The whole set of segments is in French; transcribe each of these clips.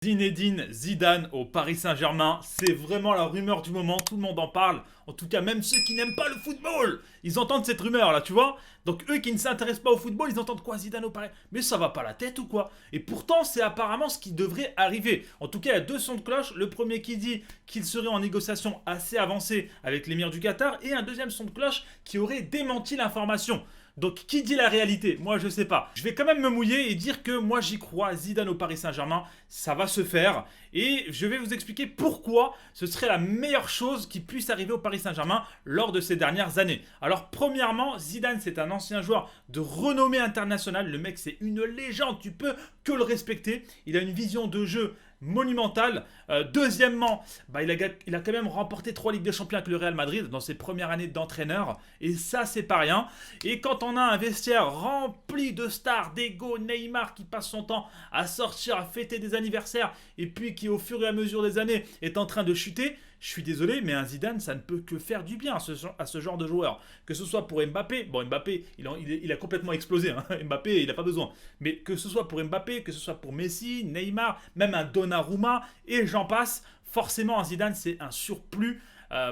Zinedine Zidane au Paris Saint-Germain, c'est vraiment la rumeur du moment, tout le monde en parle. En tout cas, même ceux qui n'aiment pas le football, ils entendent cette rumeur là, tu vois. Donc eux qui ne s'intéressent pas au football, ils entendent quoi, Zidane au Paris? Mais ça va pas la tête ou quoi? Et pourtant, c'est apparemment ce qui devrait arriver. En tout cas, il y a deux sons de cloche. Le premier qui dit qu'il serait en négociation assez avancée avec l'émir du Qatar, et un deuxième son de cloche qui aurait démenti l'information. Donc, qui dit la réalité? Moi, je sais pas. Je vais quand même me mouiller et dire que moi, j'y crois. Zidane au Paris Saint-Germain, ça va se faire. Et je vais vous expliquer pourquoi ce serait la meilleure chose qui puisse arriver au Paris Saint-Germain lors de ces dernières années. Alors, premièrement, Zidane, c'est un ancien joueur de renommée internationale. Le mec, c'est une légende. Tu peux que le respecter. Il a une vision de jeu monumentale. Deuxièmement, il a quand même remporté 3 Ligues des Champions avec le Real Madrid dans ses premières années d'entraîneur. Et ça, c'est pas rien. Et quand on a un vestiaire rempli de stars, d'ego, Neymar qui passe son temps à sortir, à fêter des anniversaires, et puis qui au fur et à mesure des années est en train de chuter, je suis désolé, mais un Zidane, ça ne peut que faire du bien à ce genre de joueur. Que ce soit pour Mbappé, bon Mbappé, il a complètement explosé, hein. Mbappé, il n'a pas besoin. Mais que ce soit pour Mbappé, que ce soit pour Messi, Neymar, même un Donnarumma, et j'en passe, forcément un Zidane, c'est un surplus.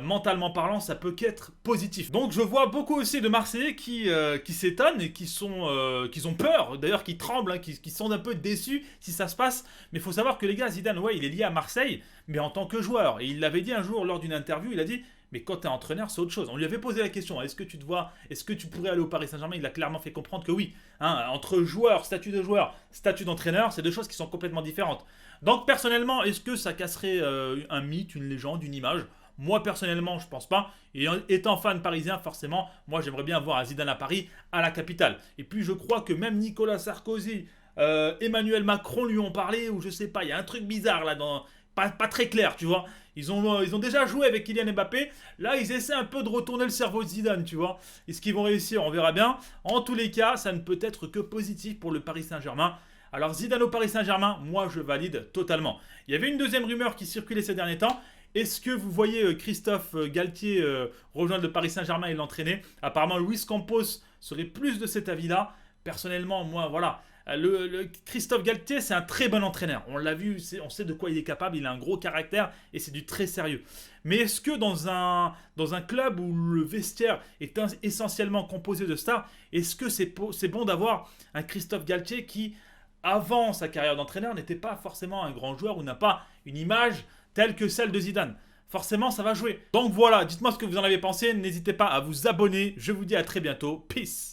Mentalement parlant, ça peut qu'être positif. Donc je vois beaucoup aussi de Marseillais qui s'étonnent et qui ont peur, d'ailleurs qui tremblent, hein, qui sont un peu déçus si ça se passe. Mais il faut savoir que les gars, Zidane, ouais, il est lié à Marseille, mais en tant que joueur. Et il l'avait dit un jour lors d'une interview, il a dit: mais quand t'es entraîneur, c'est autre chose. On lui avait posé la question: est-ce que tu pourrais aller au Paris Saint-Germain? Il a clairement fait comprendre que oui. Hein, entre joueur, statut d'entraîneur, c'est deux choses qui sont complètement différentes. Donc personnellement, est-ce que ça casserait un mythe, une légende, une image? Moi personnellement, je pense pas. Et étant fan parisien, forcément, moi j'aimerais bien voir un Zidane à Paris, à la capitale. Et puis je crois que même Nicolas Sarkozy, Emmanuel Macron lui ont parlé, ou je sais pas, il y a un truc bizarre là dans. Pas très clair, tu vois. Ils ont déjà joué avec Kylian Mbappé. Là, ils essaient un peu de retourner le cerveau de Zidane, tu vois. Est-ce qu'ils vont réussir? On verra bien. En tous les cas, ça ne peut être que positif pour le Paris Saint-Germain. Alors Zidane au Paris Saint-Germain, moi je valide totalement. Il y avait une deuxième rumeur qui circulait ces derniers temps. Est-ce que vous voyez Christophe Galtier rejoindre le Paris Saint-Germain et l'entraîner? Apparemment, Luis Campos serait plus de cet avis-là. Personnellement, moi, voilà. Christophe Galtier, c'est un très bon entraîneur. On l'a vu, on sait de quoi il est capable. Il a un gros caractère et c'est du très sérieux. Mais est-ce que dans un club où le vestiaire est essentiellement composé de stars, est-ce que c'est bon d'avoir un Christophe Galtier qui, avant sa carrière d'entraîneur, n'était pas forcément un grand joueur ou n'a pas une image telle que celle de Zidane? Forcément, ça va jouer. Donc voilà, dites-moi ce que vous en avez pensé. N'hésitez pas à vous abonner. Je vous dis à très bientôt. Peace.